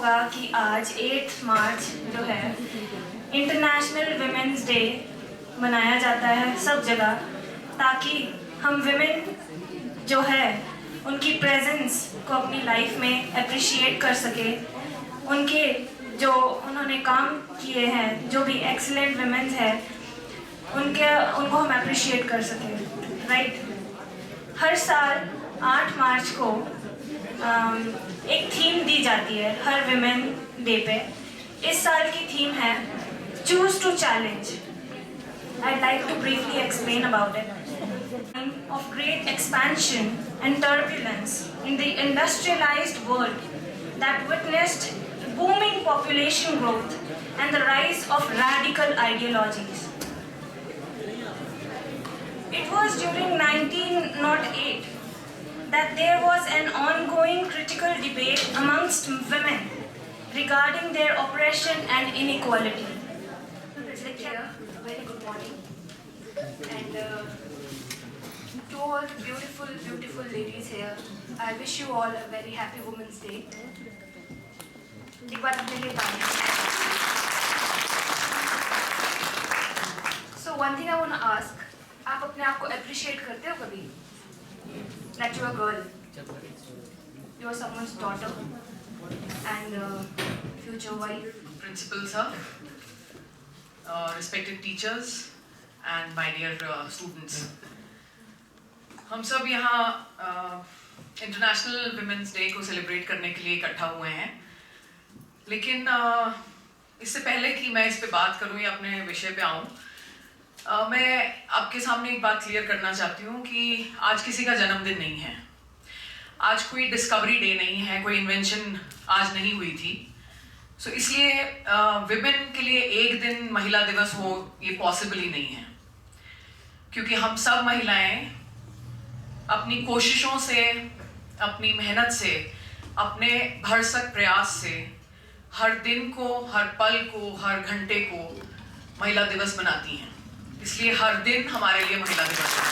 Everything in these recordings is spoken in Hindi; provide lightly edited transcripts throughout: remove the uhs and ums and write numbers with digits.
होगा कि आज 8 मार्च जो है इंटरनेशनल विमेंस डे मनाया जाता है सब जगह, ताकि हम विमेन जो है उनकी प्रेजेंस को अपनी लाइफ में अप्रिशिएट कर सके। उनके जो उन्होंने काम किए हैं, जो भी एक्सीलेंट विमेंस है, उनको हम अप्रिशिएट कर सकें, राइट। हर साल 8 मार्च को एक थीम दी जाती है हर विमेन डे पे। इस साल की थीम है choose to challenge. I'd like to briefly explain about it. Time of great expansion and turbulence in the industrialized world that witnessed booming population growth and the rise of radical ideologies. It was during 1908 that there was an ongoing critical debate amongst women regarding their oppression and inequality. Very good morning, and to all the beautiful ladies here, I wish you all a very happy Women's Day. एक बार अपने लिए तालियां. So one thing I want to ask, आप अपने आप को appreciate करते हो कभी? That you are a girl, you are someone's daughter and future wife. Principal sir, respected teachers and my dear students, हम सब यहाँ इंटरनेशनल विमेंस डे को सेलिब्रेट करने के लिए इकट्ठा हुए हैं। लेकिन इससे पहले कि मैं इस पे बात करूँ या अपने विषय पे आऊँ, मैं आपके सामने एक बात क्लियर करना चाहती हूँ कि आज किसी का जन्मदिन नहीं है, आज कोई डिस्कवरी डे नहीं है, कोई इन्वेंशन आज नहीं हुई थी। सो इसलिए विमेन के लिए एक दिन महिला दिवस हो ये पॉसिबल ही नहीं है, क्योंकि हम सब महिलाएं अपनी कोशिशों से, अपनी मेहनत से, अपने भरसक प्रयास से हर दिन को, हर पल को, हर घंटे को महिला दिवस बनाती हैं। इसलिए हर दिन हमारे लिए महिला दिवस है।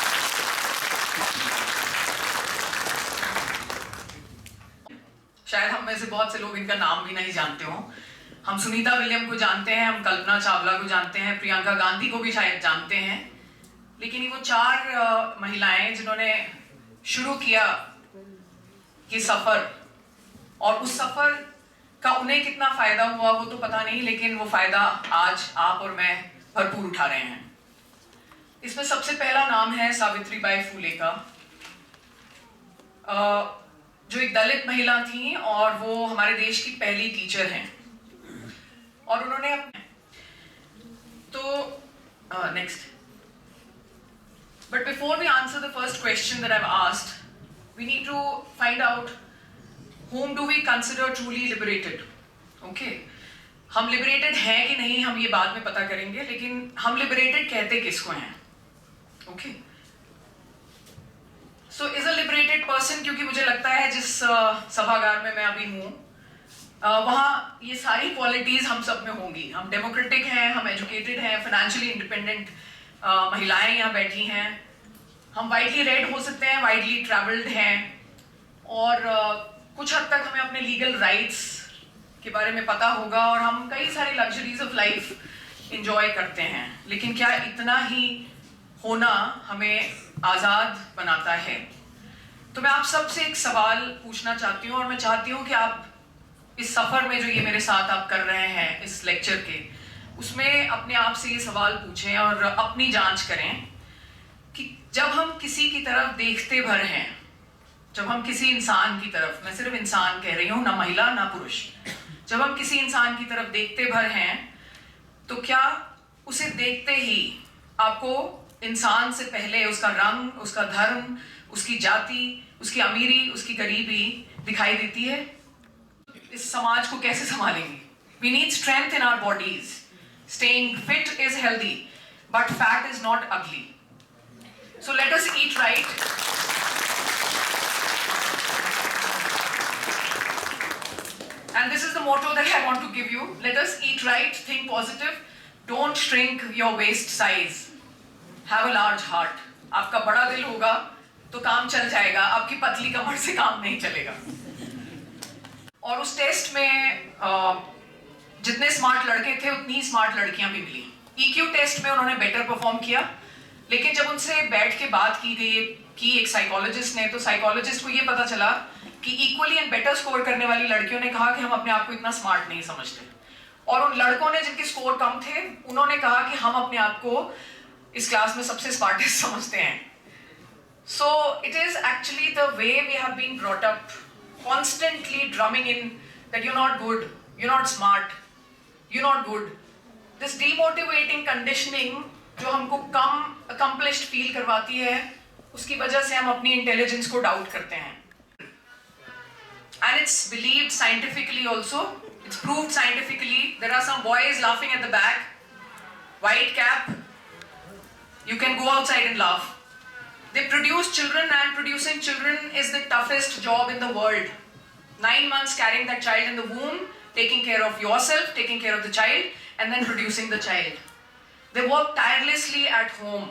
शायद हम में से बहुत से लोग इनका नाम भी नहीं जानते हो। हम सुनीता विलियम को जानते हैं, हम कल्पना चावला को जानते हैं, प्रियंका गांधी को भी शायद जानते हैं, लेकिन वो 4 महिलाएं जिन्होंने शुरू किया ये सफर, और उस सफर का उन्हें कितना फायदा हुआ वो तो पता नहीं, लेकिन वो फायदा आज आप और मैं भरपूर उठा रहे हैं। इसमें सबसे पहला नाम है सावित्रीबाई फुले का, जो एक दलित महिला थी और वो हमारे देश की पहली टीचर हैं। और उन्होंने next, but before we answer the first question that I have asked, we need to find out whom do we consider truly liberated. Okay, हम लिबरेटेड हैं कि नहीं हम ये बाद में पता करेंगे, लेकिन हम लिबरेटेड कहते किसको हैं? Okay, so is a liberated person, क्योंकि मुझे लगता है जिस सभागार में मैं अभी हूँ वहाँ ये सारी क्वालिटीज हम सब में होंगी। हम डेमोक्रेटिक हैं, हम एजुकेटेड हैं, फाइनेंशियली इंडिपेंडेंट महिलाएं यहाँ बैठी हैं, हम वाइडली रेड हो सकते हैं, वाइडली ट्रैवल्ड हैं, और कुछ हद तक हमें अपने लीगल राइट्स के बारे में पता होगा, और हम कई सारी लग्जरीज ऑफ लाइफ एंजॉय करते हैं। लेकिन क्या इतना ही होना हमें आज़ाद बनाता है? तो मैं आप सबसे एक सवाल पूछना चाहती हूँ, और मैं चाहती हूँ कि आप इस सफ़र में जो ये मेरे साथ आप कर रहे हैं इस लेक्चर के, उसमें अपने आप से ये सवाल पूछें और अपनी जांच करें कि जब हम किसी की तरफ देखते भर हैं, जब हम किसी इंसान की तरफ, मैं सिर्फ इंसान कह रही हूँ, ना महिला ना पुरुष, जब हम किसी इंसान की तरफ देखते भर हैं, तो क्या उसे देखते ही आपको इंसान से पहले उसका रंग, उसका धर्म, उसकी जाति, उसकी अमीरी, उसकी गरीबी दिखाई देती है? इस समाज को कैसे संभालेंगे? We need strength in our bodies. Staying fit is healthy, but fat is not ugly. So let us eat right. And this is the motto that I want to give you. Let us eat right, think positive, don't shrink your waist size. Have a large heart. आपका बड़ा दिल होगा तो काम चल जाएगा, आपकी पतली कमर से काम नहीं चलेगा। और उस टेस्ट में जितने स्मार्ट लड़के थे उतनी ही स्मार्ट लड़कियां भी मिली। EQ टेस्ट में उन्होंने बेटर परफॉर्म किया, लेकिन जब उनसे बैठ के बात की गई कि एक साइकोलॉजिस्ट ने, तो साइकोलॉजिस्ट को ये पता चला कि इक्वली एंड बेटर स्कोर करने वाली लड़कियों ने कहा कि हम अपने आप को इतना स्मार्ट नहीं समझते, और उन लड़कों ने जिनके स्कोर कम थे उन्होंने कहा कि हम अपने आप को इस क्लास में सबसे स्मार्टेस्ट समझते हैं। So it is actually the way we have been brought up, constantly drumming in that you're not good, you're not smart, you're not good. This demotivating conditioning जो हमको कम accomplished feel करवाती है, उसकी वजह से हम अपनी intelligence को doubt करते हैं। And it's believed scientifically also, it's proved scientifically. There are some boys laughing at the back, white cap. You can go outside and laugh. They produce children, and producing children is the toughest job in the world. 9 months carrying that child in the womb, taking care of yourself, taking care of the child, and then producing the child. They work tirelessly at home.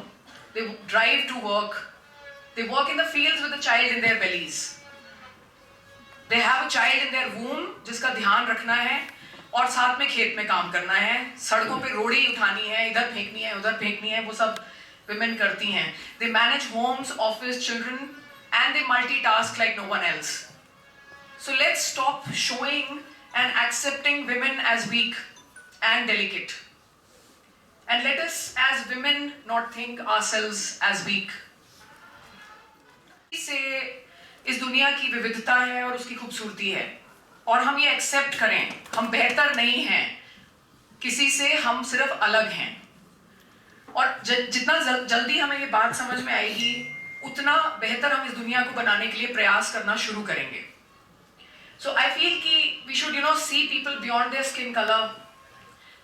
They drive to work. They work in the fields with the child in their bellies. They have a child in their womb जिसका ध्यान रखना है, और साथ में खेत में काम करना है, सड़कों पे रोड़ी उठानी है, इधर फेंकनी है, उधर फेंकनी है, वो सब women करती हैं. They manage homes, office, children, and they multitask like no one else. So let's stop showing and accepting women as weak and delicate. And let us as women not think ourselves as weak. से इस दुनिया की विविधता है और उसकी खूबसूरती है, और हम ये एक्सेप्ट करें, हम बेहतर नहीं हैं किसी से, हम सिर्फ अलग हैं। और जितना जल्दी हमें ये बात समझ में आएगी उतना बेहतर हम इस दुनिया को बनाने के लिए प्रयास करना शुरू करेंगे। So I feel कि we should see people beyond their skin color,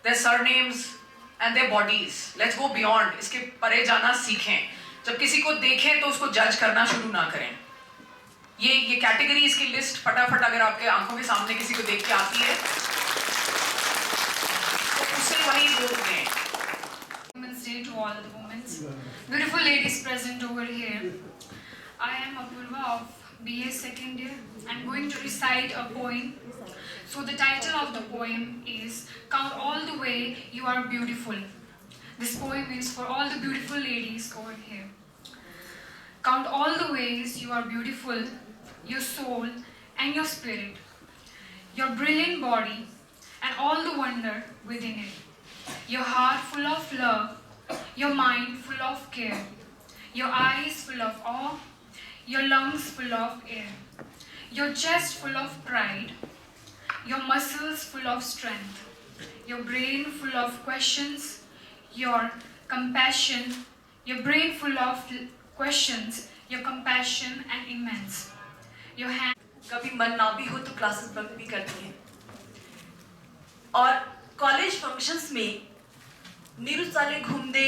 their surnames and their bodies. Let's go beyond. इसके परे जाना सीखें। जब किसी को देखें तो उसको जज करना शुरू ना करें। ये कैटेगरीज की लिस्ट फटाफट अगर आपके आंखों के सामने किसी को देख के आती है तो उससे वही बोल दें। Women's Day to all the women. Beautiful ladies present over here. I am Apurva of BA second year. I'm going to recite a poem. So the title of the poem is Count All the Way You Are Beautiful. This poem is for all the beautiful ladies over here. Count all the ways you are beautiful, your soul and your spirit, your brilliant body and all the wonder within it. Your heart full of love, your mind full of care, your eyes full of awe, your lungs full of air, your chest full of pride, your muscles full of strength, your brain full of questions, your compassion, your brain full of questions, your compassion and immense, your hand. कभी मन ना भी हो तो क्लासेस बंक भी करती हैं, और कॉलेज फंक्शंस में नीरू साले घूम दे,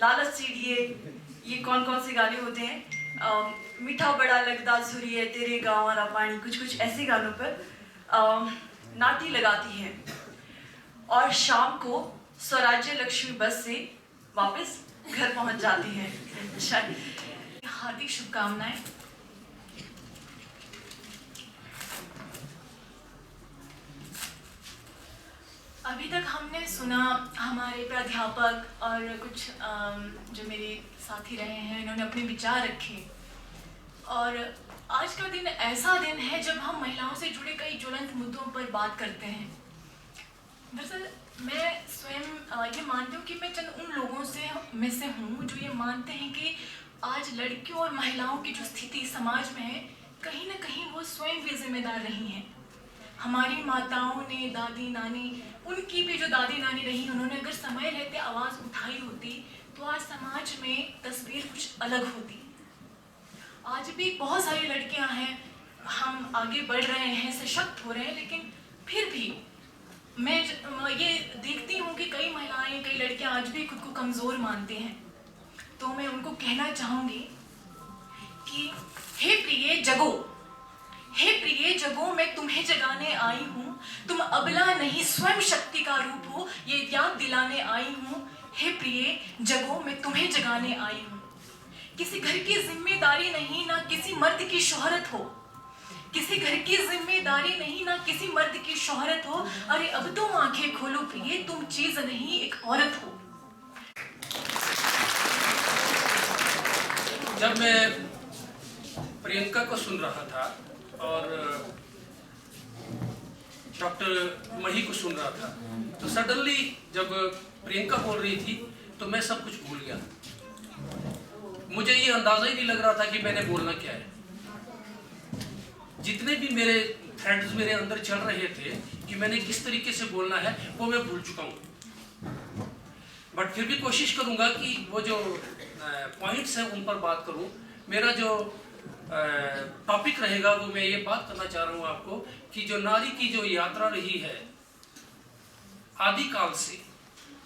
लालच सीढ़िए, ये कौन कौन से गाने होते हैं, मीठा बड़ा लगदा झुरिए, तेरे गाँव वाला पानी, कुछ ऐसे गानों पर नाटी लगाती हैं, और शाम को स्वराज्य लक्ष्मी बस से वापस घर पहुंच जाती हैं। हार्दिक शुभकामनाएं। अभी तक हमने सुना हमारे प्राध्यापक और कुछ जो मेरे साथी रहे हैं, इन्होंने अपने विचार रखे, और आज का दिन ऐसा दिन है जब हम महिलाओं से जुड़े कई ज्वलंत मुद्दों पर बात करते हैं। दरअसल मैं स्वयं ये मानती हूँ कि मैं चंद उन लोगों में से हूँ जो ये मानते हैं कि आज लड़कियों और महिलाओं की जो स्थिति समाज में है, कहीं ना कहीं वो स्वयं भी जिम्मेदार रही हैं। हमारी माताओं ने, दादी नानी, उनकी भी जो दादी नानी रही, उन्होंने अगर समय रहते आवाज़ उठाई होती तो आज समाज में तस्वीर कुछ अलग होती। आज भी बहुत सारी लड़कियां हैं, हम आगे बढ़ रहे हैं, सशक्त हो रहे हैं, लेकिन फिर भी मैं ये देखती हूँ कि कई महिलाएं, कई लड़कियां आज भी खुद को कमज़ोर मानती हैं। तो मैं उनको कहना चाहूँगी कि हे प्रिय जगो, हे प्रिय जगो, मैं तुम्हें जगाने आई हूँ, तुम अबला नहीं स्वयं शक्ति का रूप हो, ये याद दिलाने आई हूँ। हे प्रिय जगो, मैं तुम्हें जगाने आई हूँ। किसी घर की जिम्मेदारी नहीं, ना किसी मर्द की शोहरत हो, किसी घर की जिम्मेदारी नहीं, ना किसी मर्द की शोहरत हो। अरे अब तुम आंखें खोलो प्रिय, तुम चीज नहीं एक औरत हो। जब मैं प्रियंका को सुन रहा था और डॉक्टर मही को सुन रहा था, तो सडनली जब प्रियंका बोल रही थी तो मैं सब कुछ भूल गया। मुझे ये अंदाजा ही नहीं लग रहा था कि मैंने बोलना क्या है। जितने भी मेरे थ्रेड्स मेरे अंदर चल रहे थे कि मैंने किस तरीके से बोलना है, वो मैं भूल चुका हूँ। बट फिर भी कोशिश करूँगा कि वो जो पॉइंट्स हैं उन पर बात करूँ। मेरा जो टॉपिक रहेगा वो मैं ये बात करना चाह रहा हूँ आपको कि जो नारी की जो यात्रा रही है आदिकाल से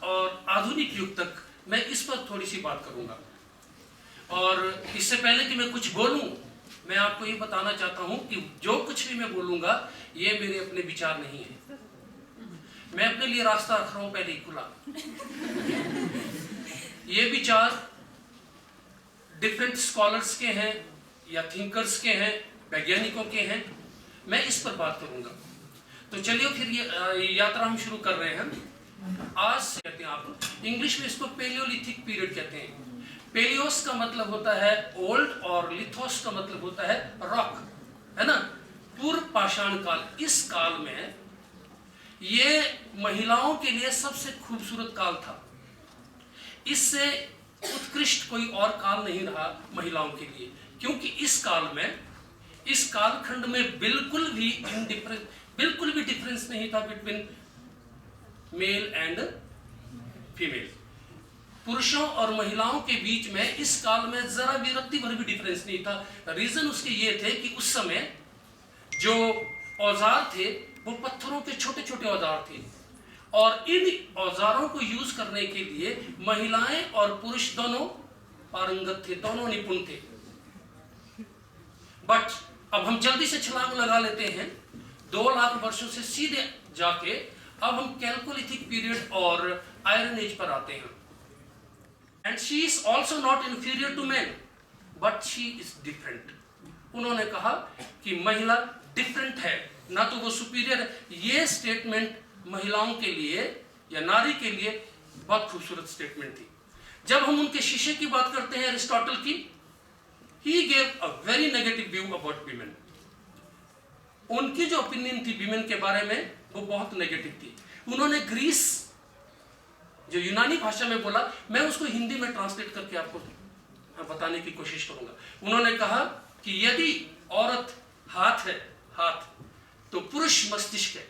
और आधुनिक युग तक, मैं इस पर थोड़ी सी बात करूँगा। और इससे पहले कि मैं कुछ बोलूँ, मैं आपको ये बताना चाहता हूँ कि जो कुछ भी मैं बोलूँगा ये मेरे अपने विचार नहीं है। मैं अपने लिए रास्ता रख रहा हूँ पहले ही खुला। ये विचार डिफरेंट स्कॉलर्स के हैं या थिंकर्स के हैं, वैज्ञानिकों के हैं। मैं इस पर बात करूँगा। तो चलिए फिर ये यात्रा हम शुरू कर रहे हैं। आज से कहते हैं, आप इंग्लिश में इसको पेलियोलिथिक पीरियड कहते हैं। पेलियोस का मतलब होता है ओल्ड और लिथोस का मतलब होता है रॉक, है ना, पूर्व पाषाण काल। इस काल में ये महिलाओं के लिए सबसे खूबसूरत काल था। इससे उत्कृष्ट कोई और काल नहीं रहा महिलाओं के लिए, क्योंकि इस काल में, इस कालखंड में बिल्कुल भी डिफरेंस नहीं था बिटवीन मेल एंड फीमेल। पुरुषों और महिलाओं के बीच में इस काल में जरा भी रत्ती भर भी डिफरेंस नहीं था। रीजन उसके ये थे कि उस समय जो औजार थे वो पत्थरों के छोटे छोटे औजार थे, और इन औजारों को यूज करने के लिए महिलाएं और पुरुष दोनों पारंगत थे, दोनों निपुण थे। बट अब हम जल्दी से छलांग लगा लेते हैं 2 लाख वर्षों से सीधे जाके अब हम कैल्कोलिथिक पीरियड और आयरन एज पर आते हैं। And she is also not inferior to man but she is different. उन्होंने कहा कि महिला डिफरेंट है, ना तो वो सुपीरियर है। ये स्टेटमेंट महिलाओं के लिए या नारी के लिए बहुत खूबसूरत स्टेटमेंट थी। जब हम उनके शिष्य की बात करते हैं एरिस्टोटल की, he gave a very negative view about women। उनकी जो ओपिनियन थी विमेन के बारे में वो बहुत नेगेटिव थी। उन्होंने ग्रीस जो यूनानी भाषा में बोला, मैं उसको हिंदी में ट्रांसलेट करके आपको बताने की कोशिश करूंगा। उन्होंने कहा कि यदि औरत हाथ है, हाथ, तो पुरुष मस्तिष्क है।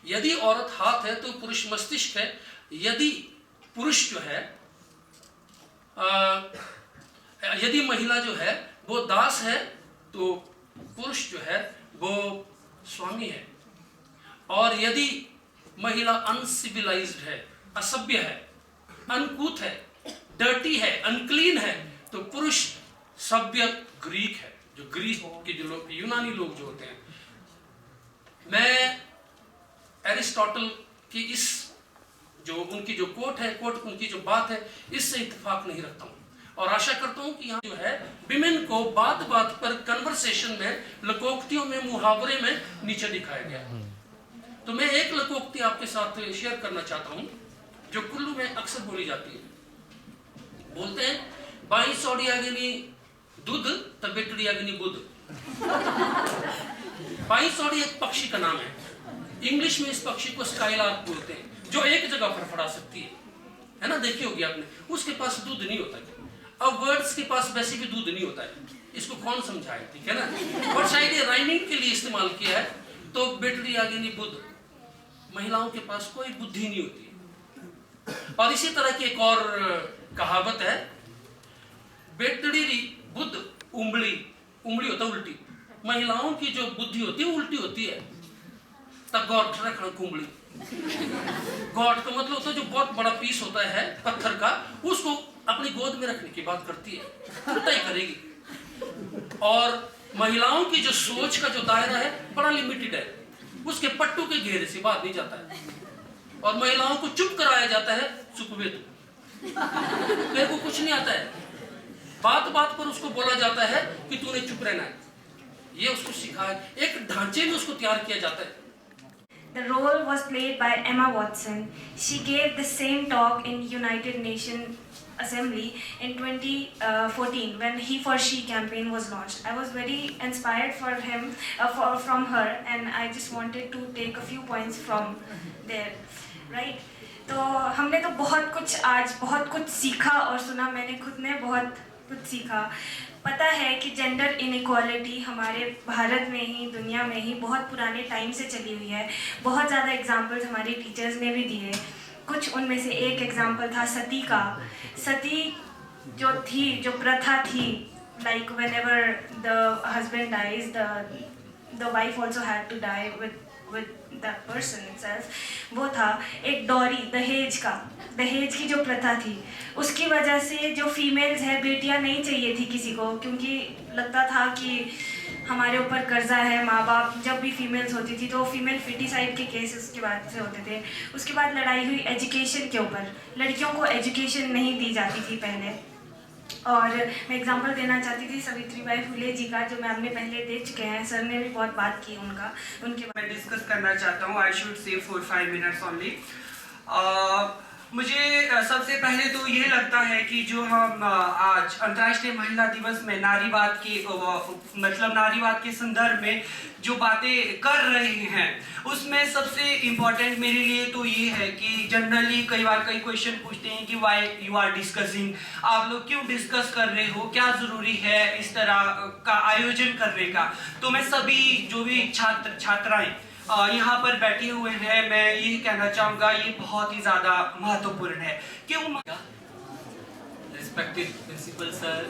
यदि औरत हाथ है तो पुरुष मस्तिष्क है। यदि पुरुष जो है यदि महिला जो है वो दास है तो पुरुष जो है वो स्वामी है। और यदि महिला अनसिविलाइज्ड है, असभ्य है, अनकूथ है, डर्टी है, अनक्लीन है, तो पुरुष सभ्य ग्रीक है। जो ग्रीस के जो लोग, यूनानी लोग जो होते हैं। मैं एरिस्टोटल की इस जो उनकी जो कोट है, उनकी जो बात है, इससे इत्तेफाक नहीं रखता हूँ और आशा करता हूँ कि यहाँ जो है विमेन को बात बात पर कन्वर्सेशन में, लोकोक्तियों में, मुहावरे में नीचे दिखाया गया। तो मैं एक लोकोक्ति आपके साथ शेयर करना चाहता हूँ जो कुल्लू में अक्सर बोली जाती है। बोलते हैं, बाई सौड़ी आगनी दूध तबेटड़ी आगनी बुध। बाई सौड़ी एक पक्षी का नाम है। इंग्लिश में इस पक्षी को स्काईलार्क बोलते हैं, जो एक जगह फड़फड़ा सकती है ना, देखी होगी आपने। उसके पास दूध नहीं होता है। अब वर्ड्स के पास वैसे भी दूध नहीं होता है, इसको कौन समझाए, ठीक है ना। और शायद ये राइमिंग के लिए इस्तेमाल किया है। तो बेटड़ी आगनी बुध, महिलाओं के पास कोई बुद्धि नहीं होती। और इसी तरह की एक और कहावत है, बेटड़ी बुध उंगली, उंगली होता उल्टी। महिलाओं की जो बुद्धि होती है उल्टी होती है। तब गौट रखना कुंबली, गौट का मतलब होता है जो बहुत बड़ा पीस होता है पत्थर का, उसको अपनी गोद में रखने की बात करती है, उल्टा ही करेगी। और महिलाओं की जो सोच का जो दायरा है बड़ा लिमिटेड है, उसके पट्टू के घेरे से बाहर नहीं जाता है। और महिलाओं को चुप कराया जाता है, चुप वे तू, तेरे को कुछ नहीं आता है। बात बात पर उसको बोला जाता है कि तूने चुप रहना है। ये उसको सिखाया, एक ढांचे में उसको तैयार किया जाता है। The role was played by Emma Watson. She gave the same talk in United Nations Assembly in 2014 when He for She campaign was launched. I was very inspired from her, and I just wanted to take a few points from there, right? तो हमने तो आज बहुत कुछ सीखा और सुना, मैंने खुद ने बहुत कुछ सीखा। पता है कि जेंडर इनइक्वालिटी हमारे भारत में ही, दुनिया में ही बहुत पुराने टाइम से चली हुई है। बहुत ज़्यादा एग्जाम्पल्स हमारे टीचर्स ने भी दिए। कुछ उनमें से एक एग्जाम्पल था सती का। सती जो प्रथा थी, like whenever the husband dies the wife also had to die with that person itself, वो था एक डॉरी, दहेज की जो प्रथा थी, उसकी वजह से जो फीमेल्स है, बेटियां नहीं चाहिए थी किसी को, क्योंकि लगता था कि हमारे ऊपर कर्जा है। माँ बाप जब भी फीमेल्स होती थी तो फीमेल फिटिसाइड के केसेस के बाद से होते थे। उसके बाद लड़ाई हुई एजुकेशन के ऊपर, लड़कियों को एजुकेशन नहीं दी जाती थी पहले। और मैं एग्जांपल देना चाहती थी सावित्रीबाई फुले जी का, जो मैम ने पहले दे चुके हैं, सर ने भी बहुत बात की उनके मैं डिस्कस करना चाहता हूँ। I should say 4-5 minutes only. मुझे सबसे पहले तो ये लगता है कि जो हम आज अंतर्राष्ट्रीय महिला दिवस में नारीवाद के संदर्भ में जो बातें कर रहे हैं, उसमें सबसे इम्पोर्टेंट मेरे लिए तो ये है कि जनरली कई क्वेश्चन पूछते हैं कि वाई यू आर डिस्कसिंग, आप लोग क्यों डिस्कस कर रहे हो, क्या ज़रूरी है इस तरह का आयोजन करने का। तो मैं सभी जो भी छात्राएं यहाँ पर बैठे हुए हैं, मैं ये कहना चाहूँगा ये बहुत ही ज़्यादा महत्वपूर्ण है। क्यों? Respected principal sir,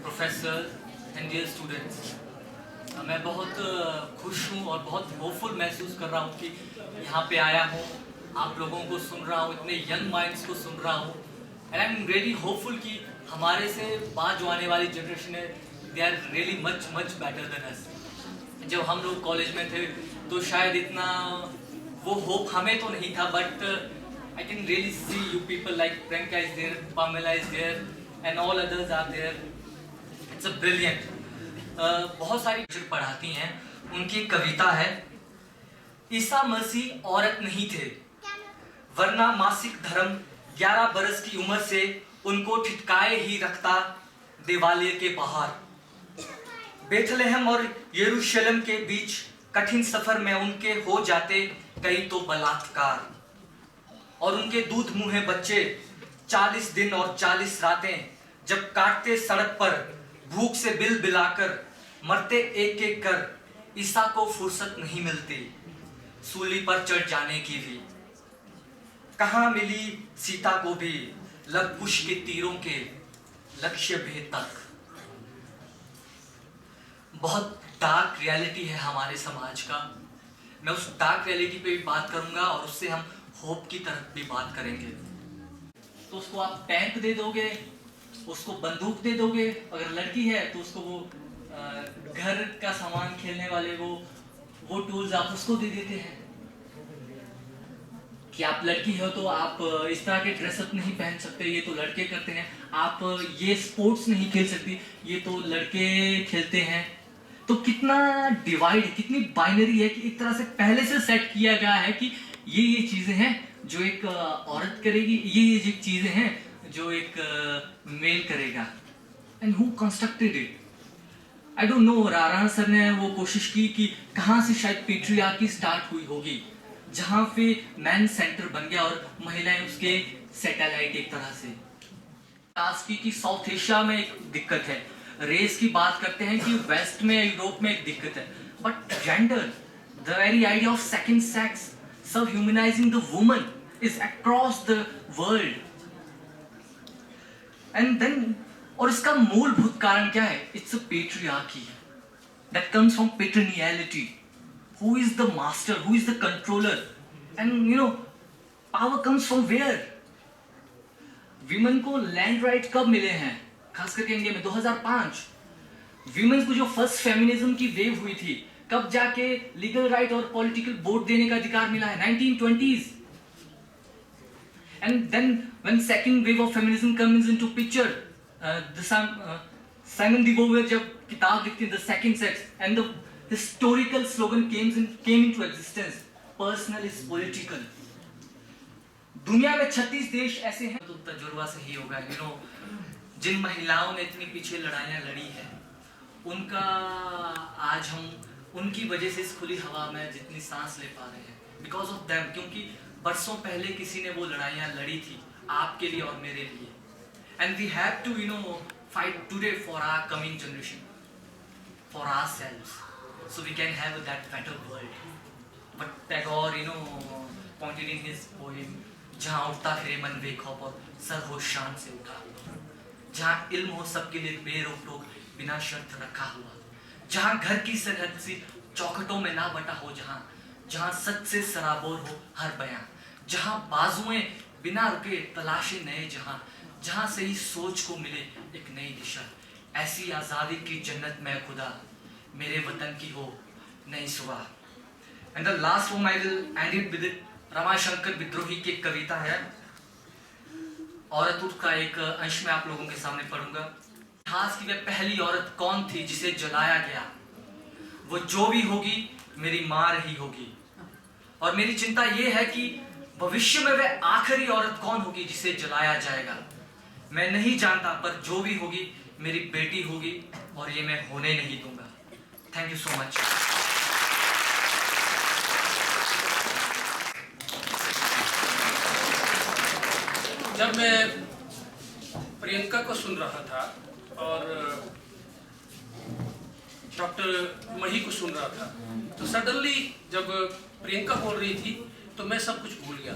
professor and dear students, मैं बहुत खुश हूँ और बहुत होपफुल महसूस कर रहा हूँ कि यहाँ पे आया हूँ, आप लोगों को सुन रहा हूँ, इतने यंग माइंड्स को सुन रहा हूँ। And I am really hopeful कि हमारे से बाद जो आने वाली जनरेशन है, they are really much better than us. जब हम लोग कॉलेज में थे तो शायद इतना वो होप हमें तो नहीं था, but I can really see you people like Priyanka is there, Pamela is there and all others are there. It's a brilliant. बहुत सारी टीचर पढ़ाती हैं, उनकी कविता है, ईसा मसीह औरत नहीं थे वरना मासिक धर्म 11 बरस की उम्र से उनको ठिठकाए ही रखता देवालय के बाहर। बेथलेहम और यरूशलेम के बीच कठिन सफर में उनके हो जाते कई तो बलात्कार, और उनके दूध मुँहे बच्चे 40 दिन और 40 रातें जब काटते सड़क पर भूख से बिल बिलाकर मरते एक एक कर, ईसा को फुर्सत नहीं मिलती सूली पर चढ़ जाने की भी। कहाँ मिली सीता को भी लव कुश के तीरों के लक्ष्य भेद तक। बहुत डार्क रियलिटी है हमारे समाज का। मैं उस डार्क रियलिटी पे भी बात करूंगा और उससे हम होप की तरफ भी बात करेंगे। तो उसको आप टैंक दे दोगे, उसको बंदूक दे दोगे, अगर लड़की है तो उसको वो घर का सामान खेलने वाले वो टूल्स आप उसको दे देते हैं। कि आप लड़की हो तो आप इस तरह के ड्रेसअप नहीं पहन सकते, ये तो लड़के करते हैं। आप ये स्पोर्ट्स नहीं खेल सकती, ये तो लड़के खेलते हैं। तो कितना डिवाइड, कितनी बाइनरी है कि एक तरह से पहले से सेट किया गया है कि ये चीजें हैं जो एक औरत करेगी, ये चीजें हैं जो एक मेल करेगा। And who constructed it? I don't know. Rana sir ने वो कोशिश की कि कहाँ से शायद पेट्रियार्की स्टार्ट हुई होगी, जहाँ पे मैन सेंटर बन गया और महिलाएं उसके सैटेलाइट एक तरह से। कास्ट की साउथ एशिया में एक दिक्कत है, रेस की बात करते हैं कि वेस्ट में, यूरोप में एक दिक्कत है, but gender, the very idea of second sex, subhumanising the woman is across the world. And then, और इसका मूलभूत कारण क्या है? It's a patriarchy that comes from patrilineality. Who is the master? Who is the controller? And you know, power comes from where? Women को लैंड राइट कब मिले हैं? खास करके इंडिया में 2005। Women को जो फर्स्ट फेमिनिज्म की वेव हुई थी, कब जाके लीगल राइट और पॉलिटिकल वोट देने का अधिकार मिला है? 1920s। And then when second wave of feminism comes into picture, Simone de Beauvoir जब किताब लिखती the second sex and the historical slogan came into existence, personal is political. दुनिया में 36 देश ऐसे हैं, तो तजुर्बा से ही होगा। जिन महिलाओं ने इतनी पीछे लड़ाइयाँ लड़ी है, उनका आज हम उनकी वजह से इस खुली हवा में जितनी सांस ले पा रहे हैं, बिकॉज ऑफ देम, क्योंकि बरसों पहले किसी ने वो लड़ाइयाँ लड़ी थी आपके लिए और मेरे लिए। And we have to fight today for our coming generation, for ourselves, so we can have that better world. But Tagore, pointed in his poem, जहाँ उठता फिरे मन बेखौफ और सर हो शान से उठा हुआ, जहाँ इल्म हो सबके लिए बेरोक टोक बिना शर्त रखा हुआ, जहाँ घर की सरहद सी चौखटों में ना बटा हो, जहाँ सच से सराबोर हो हर बयां, जहाँ बाजुएं बिना रुके तलाशे नए जहाँ से ही सोच को मिले एक नई दिशा। ऐसी आज़ादी की जन्नत में खुदा मेरे वतन की हो नई सुबह। And the last poem I will end it with Ramashankar Vidrohi की एक कविता है, औरत उठ का एक अंश में आप लोगों के सामने पढ़ूंगा। इतिहास की वह पहली औरत कौन थी जिसे जलाया गया, वो जो भी होगी मेरी माँ रही होगी। और मेरी चिंता ये है कि भविष्य में वह आखिरी औरत कौन होगी जिसे जलाया जाएगा। मैं नहीं जानता, पर जो भी होगी मेरी बेटी होगी और ये मैं होने नहीं दूंगा। Thank you so much. जब मैं प्रियंका को सुन रहा था और डॉक्टर मही को सुन रहा था, तो सडनली जब प्रियंका बोल रही थी तो मैं सब कुछ भूल गया।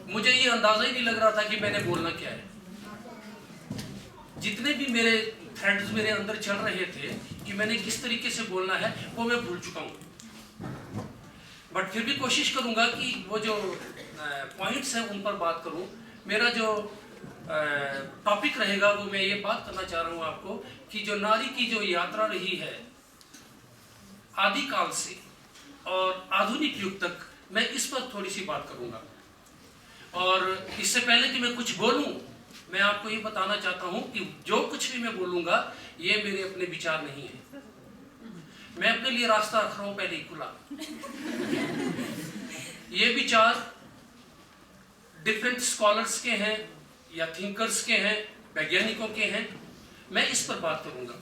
मुझे ये अंदाजा ही नहीं लग रहा था कि मैंने बोलना क्या है। जितने भी मेरे थ्रेड्स मेरे अंदर चल रहे थे कि मैंने किस तरीके से बोलना है, वो मैं भूल चुका हूँ। बट फिर भी कोशिश करूँगा कि वो जो पॉइंट्स हैं उन पर बात करूँ। मेरा जो टॉपिक रहेगा वो मैं ये बात करना चाह रहा हूँ आपको कि जो नारी की जो यात्रा रही है आदिकाल से और आधुनिक युग तक, मैं इस पर थोड़ी सी बात करूँगा। और इससे पहले कि मैं कुछ बोलूँ, मैं आपको ये बताना चाहता हूँ कि जो कुछ भी मैं बोलूँगा ये मेरे अपने विचार नहीं है। मैं अपने लिए रास्ता रख रहा हूँ पहले ही खुला। ये विचार डिफरेंट स्कॉलर्स के हैं या थिंकर्स के हैं, वैज्ञानिकों के हैं। मैं इस पर बात करूँगा।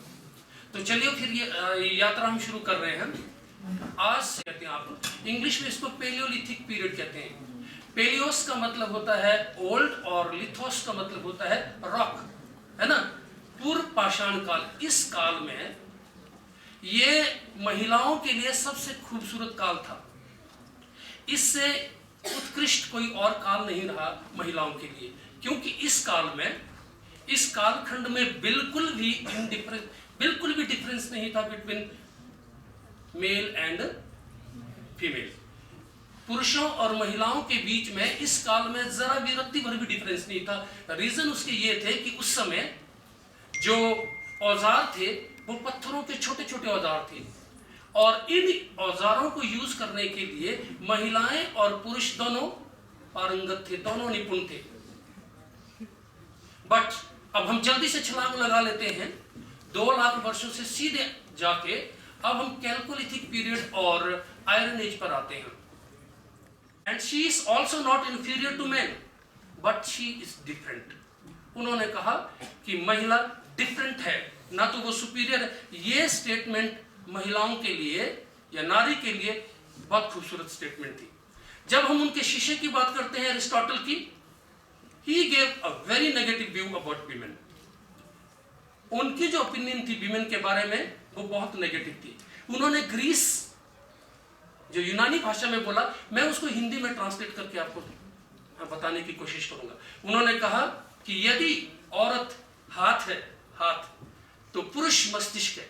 तो चलिए फिर ये यात्रा हम शुरू कर रहे हैं। आज से कहते हैं, आप इंग्लिश में इसको पेलियोलिथिक पीरियड कहते हैं। पेलियोस का मतलब होता है ओल्ड और लिथोस का मतलब होता है रॉक, है ना, पूर्व पाषाण काल। इस काल में ये महिलाओं के लिए सबसे खूबसूरत काल था। इससे उत्कृष्ट कोई और काल नहीं रहा महिलाओं के लिए, क्योंकि इस काल में, इस कालखंड में बिल्कुल भी डिफरेंस नहीं था बिटवीन मेल एंड फीमेल। पुरुषों और महिलाओं के बीच में इस काल में जरा भी रत्ती भर भी डिफरेंस नहीं था। रीजन उसके ये थे कि उस समय जो औजार थे वो पत्थरों के छोटे छोटे औजार थे, और इन औजारों को यूज करने के लिए महिलाएं और पुरुष दोनों पारंगत थे, दोनों निपुण थे। बट अब हम जल्दी से छलांग लगा लेते हैं 2 लाख वर्षों से सीधे जाके अब हम कैल्कोलिथिक पीरियड और आयरन एज पर आते हैं। And she is also not inferior to man but she is different. उन्होंने कहा कि महिला डिफरेंट है, ना तो वो सुपीरियर है। ये स्टेटमेंट महिलाओं के लिए या नारी के लिए बहुत खूबसूरत स्टेटमेंट थी। जब हम उनके शिष्य की बात करते हैं एरिस्टोटल की, he gave a very negative view about women. उनकी जो ओपिनियन थी विमेन के बारे में वो बहुत नेगेटिव थी। उन्होंने ग्रीस जो यूनानी भाषा में बोला, मैं उसको हिंदी में ट्रांसलेट करके आपको बताने की कोशिश करूंगा। उन्होंने कहा कि यदि औरत हाथ है, हाथ तो पुरुष मस्तिष्क है।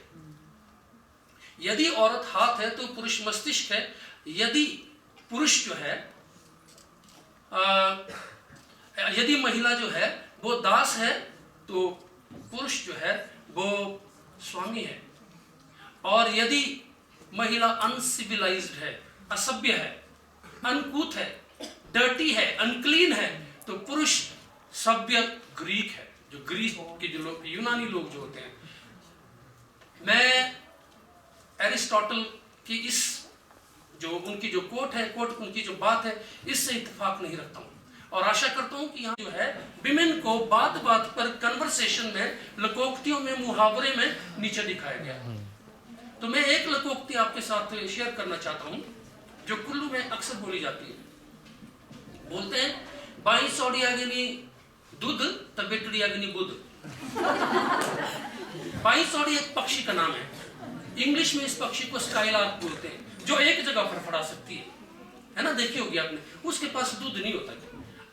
यदि औरत हाथ है तो पुरुष मस्तिष्क है। यदि पुरुष जो है यदि महिला जो है वो दास है तो पुरुष जो है वो स्वामी है। और यदि महिला अनसिविलाइज्ड है, असभ्य है, अनकूथ है, डर्टी है, अनक्लीन है, तो पुरुष सभ्य ग्रीक है, जो ग्रीस के जो लोग, यूनानी लोग जो होते हैं, मैं एरिस्टोटल की इस जो उनकी जो कोट है, उनकी जो बात है, इससे इत्तेफाक नहीं रखता हूँ और आशा करता हूँ कि यहाँ जो है विमेन को बात बात पर कन्वर्सेशन में, लकोक्तियों में, मुहावरे में नीचे दिखाया गया। तो मैं एक लकोक्ति आपके साथ शेयर करना चाहता हूँ जो कुल्लू में अक्सर बोली जाती है। बोलते हैं, बाई सौड़ी आगनी दूध तबेटड़ी आगनी बुध। बाई सौड़ी एक पक्षी का नाम है, इंग्लिश में इस पक्षी को स्काईलार्क बोलते हैं, जो एक जगह फड़फड़ा सकती है ना, देखी होगी आपने। उसके पास दूध नहीं होता है।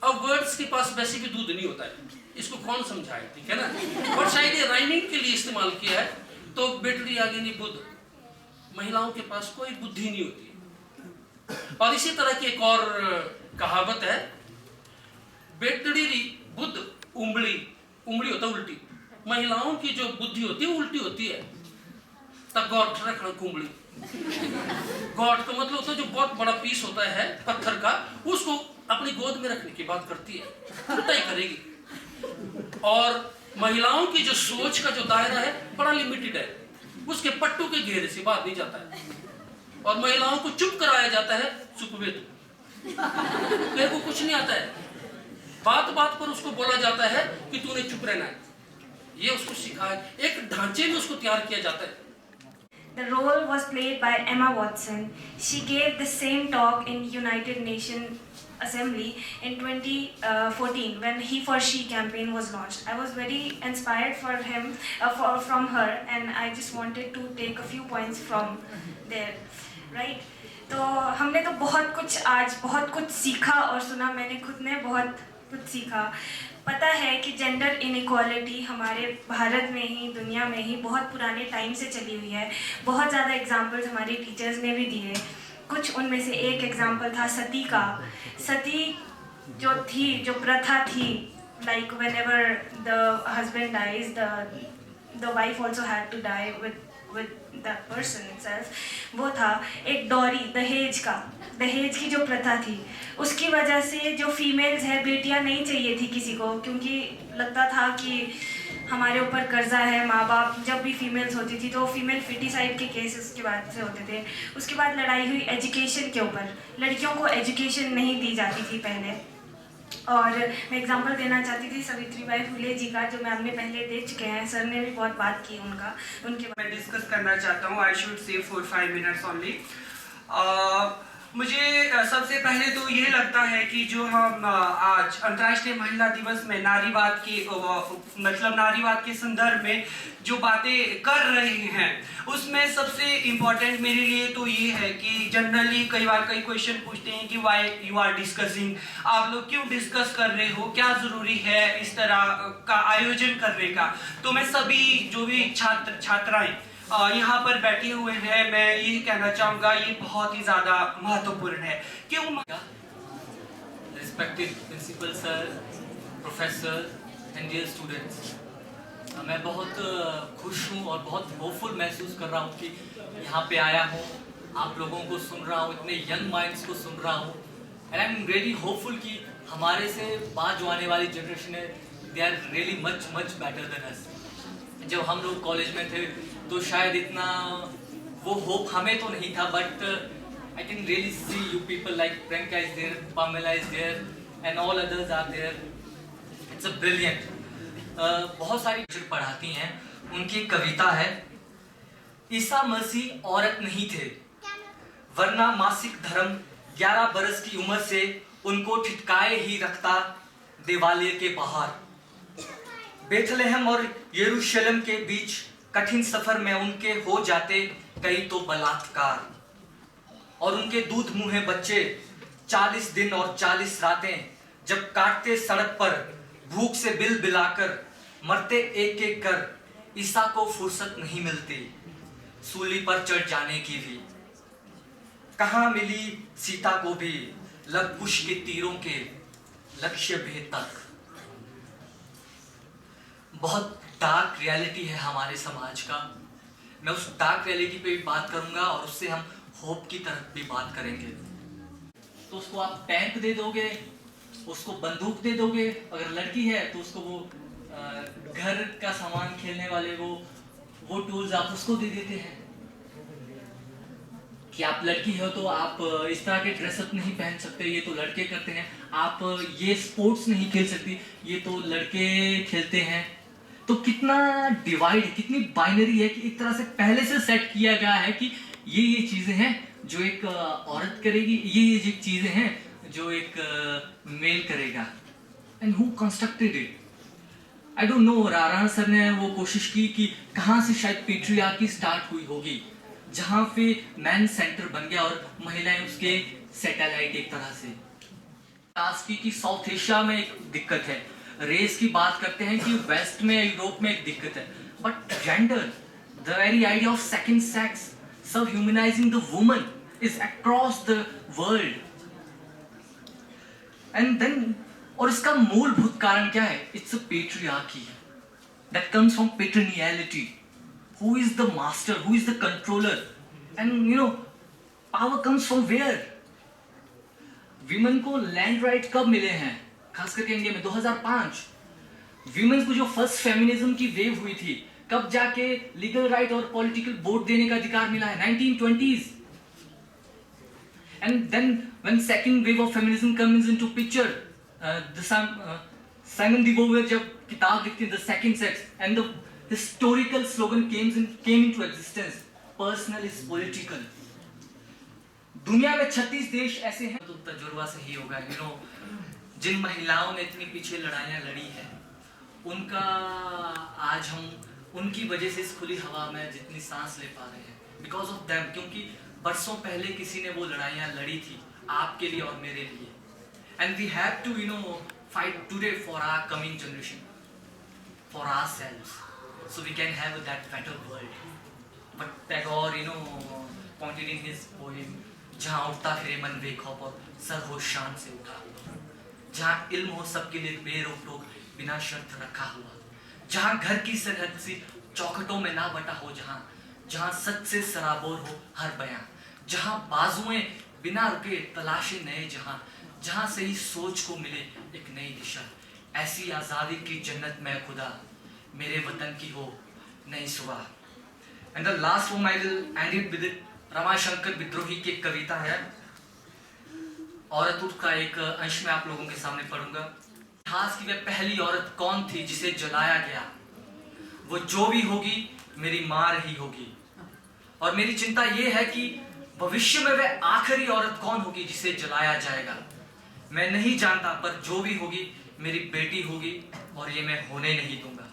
अब वर्ड्स के पास वैसे भी दूध नहीं होता है, इसको कौन समझाए, ठीक है ना। और शायद ये राइमिंग के लिए इस्तेमाल किया है। तो बेटड़ी आगनी बुध, महिलाओं के पास कोई बुद्धि नहीं होती है। और इसी तरह की एक और कहावत है, बेटड़ी बुध उंगली, उंगली होता उल्टी, महिलाओं की जो बुद्धि होती है उल्टी होती है। तब गौट रखना कुंबली, गौट का मतलब होता है जो बहुत बड़ा पीस होता है पत्थर का, उसको अपनी गोद में रखने की बात करती है, उल्टा ही करेगी। और महिलाओं की जो सोच का जो दायरा है बड़ा लिमिटेड है, उसके पट्टू के घेरे से बाहर नहीं जाता है। और महिलाओं को चुप कराया जाता है, चुप वे तू, तेरे को कुछ नहीं आता है। बात बात पर उसको बोला जाता है कि तूने चुप रहना है, ये उसको सिखाया, एक ढांचे में उसको तैयार किया जाता है। The role was played by Emma Watson. She gave the same talk in United Nations Assembly in 2014 when He for She campaign was launched. I was very inspired from her, and I just wanted to take a few points from there. Right? तो हमने तो बहुत कुछ सीखा और सुना। मैंने खुद ने बहुत कुछ सीखा। पता है कि जेंडर इनइक्वालिटी हमारे भारत में ही, दुनिया में ही बहुत पुराने टाइम से चली हुई है। बहुत ज़्यादा एग्जाम्पल्स हमारे टीचर्स ने भी दिए। कुछ उनमें से एक एग्जाम्पल था सती का। सती जो थी, जो प्रथा थी, like whenever the husband dies, the wife also had to die with that person itself। वो था एक डॉरी, दहेज की जो प्रथा थी, उसकी वजह से जो फीमेल्स है, बेटियां नहीं चाहिए थी किसी को, क्योंकि लगता था कि हमारे ऊपर कर्जा है। माँ बाप जब भी फीमेल्स होती थी तो फीमेल फिटिसाइड के केसेस के बाद से होते थे। उसके बाद लड़ाई हुई एजुकेशन के ऊपर, लड़कियों को एजुकेशन नहीं दी जाती थी पहले। और मैं एग्जांपल देना चाहती थी सावित्रीबाई फुले जी का, जो मैम ने पहले दे चुके हैं, सर ने भी बहुत बात की उनके मैं डिस्कस करना चाहता हूँ। I should say 4-5 minutes only. मुझे सबसे पहले तो ये लगता है कि जो हम आज अंतर्राष्ट्रीय महिला दिवस में नारीवाद के संदर्भ में जो बातें कर रहे हैं, उसमें सबसे इम्पोर्टेंट मेरे लिए तो ये है कि जनरली कई बार कई क्वेश्चन पूछते हैं कि वाई यू आर डिस्कसिंग, आप लोग क्यों डिस्कस कर रहे हो, क्या ज़रूरी है इस तरह का आयोजन करने का। तो मैं सभी जो भी छात्राएं यहाँ पर बैठे हुए हैं, मैं ये कहना चाहूँगा ये बहुत ही ज़्यादा महत्वपूर्ण है। क्यों? Respected principal sir, professor and dear students, मैं बहुत खुश हूँ और बहुत होपफुल महसूस कर रहा हूँ कि यहाँ पे आया हूँ, आप लोगों को सुन रहा हूँ, इतने यंग माइंड्स को सुन रहा हूँ। And I am really hopeful कि हमारे से बाद जो आने वाली जनरेशन है, they are really much better than us. जब हम लोग कॉलेज में थे तो शायद इतना वो होप हमें तो नहीं था, but I can really see you people like Priyanka is there, Pamela is there and all others are there. It's a brilliant. बहुत सारी टीचर पढ़ाती हैं, उनकी कविता है, ईसा मसीह औरत नहीं थे वरना मासिक धर्म 11 बरस की उम्र से उनको ठिठकाए ही रखता देवालय के बाहर। बेथलेहम और यरूशलेम के बीच कठिन सफर में उनके हो जाते कई तो बलात्कार, और उनके दूध मुँहे बच्चे 40 दिन और 40 रातें जब काटते सड़क पर भूख से बिलबिलाकर मरते एक एक कर, ईसा को फुर्सत नहीं मिलती सूली पर चढ़ जाने की भी। कहाँ मिली सीता को भी लव कुश के तीरों के लक्ष्य भेद तक। बहुत डार्क रियलिटी है हमारे समाज का। मैं उस डार्क रियलिटी पे भी बात करूंगा और उससे हम होप की तरफ भी बात करेंगे। तो उसको आप टैंक दे दोगे, उसको बंदूक दे दोगे, अगर लड़की है तो उसको वो घर का सामान खेलने वाले वो टूल्स आप उसको दे देते हैं कि आप लड़की हो तो आप इस तरह के ड्रेसअप नहीं पहन सकते, ये तो लड़के करते हैं। आप ये स्पोर्ट्स नहीं खेल सकती, ये तो लड़के खेलते हैं। तो कितना डिवाइड है, कितनी बाइनरी है कि एक तरह से पहले से सेट किया गया है कि ये चीजें हैं जो एक औरत करेगी, ये चीजें हैं जो एक मेल करेगा। And who constructed it? I don't know. Rana sir ने वो कोशिश की कि कहाँ से शायद पेट्रियार्की स्टार्ट हुई होगी, जहां पे मैन सेंटर बन गया और महिलाएं उसके सैटेलाइट एक तरह से। टास्क की साउथ एशिया में एक दिक्कत है, रेस की बात करते हैं कि वेस्ट में यूरोप में एक दिक्कत है, but gender, the very idea of second sex, subhumanising the woman is across the world. And then, और इसका मूलभूत कारण क्या है? It's a patriarchy that comes from patrilineality. Who is the master? Who is the controller? And power comes from where? Women को लैंड राइट कब मिले हैं? खास करके इंडिया में 2005। Women को जो फर्स्ट फेमिनिज्म की वेव हुई थी, कब जाके लीगल राइट और पॉलिटिकल वोट देने का अधिकार मिला है? 1920s। And then when second wave of feminism comes into picture, Simone de Beauvoir जब किताब लिखती है The Second Sex, and the historical slogan came into existence, personal is political। दुनिया में 36 देश ऐसे हैं, तो तजुर्बा से ही होगा। जिन महिलाओं ने इतनी पीछे लड़ाइयाँ लड़ी है, उनका आज हम उनकी वजह से इस खुली हवा में जितनी सांस ले पा रहे हैं, बिकॉज ऑफ देम। क्योंकि बरसों पहले किसी ने वो लड़ाइयाँ लड़ी थी आपके लिए और मेरे लिए। And we have to fight today for our coming generation, for ourselves, so we can have that better world। But Tagore pointed in his poem, जहाँ उठता फिरे मन बेखौफ और सर हो शान से उठा हुआ, जहाँ इल्म हो सबके लिए बेरोक टोक बिना शर्त रखा हुआ, जहाँ घर की सरहद से चौखटों में ना बटा हो, जहाँ सच से सराबोर हो हर बयां, जहाँ बाजुएं बिना रुके तलाशे नए जहाँ से ही सोच को मिले एक नई दिशा। ऐसी आज़ादी की जन्नत में खुदा मेरे वतन की हो नई सुबह। And the last one I will end it with Ramashankar Vidrohi की एक कविता है, औरत का एक अंश में आप लोगों के सामने पढ़ूंगा। इतिहास की वह पहली औरत कौन थी जिसे जलाया गया? वो जो भी होगी मेरी माँ रही होगी। और मेरी चिंता ये है कि भविष्य में वह आखिरी औरत कौन होगी जिसे जलाया जाएगा। मैं नहीं जानता, पर जो भी होगी मेरी बेटी होगी और ये मैं होने नहीं दूंगा।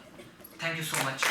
Thank you so much.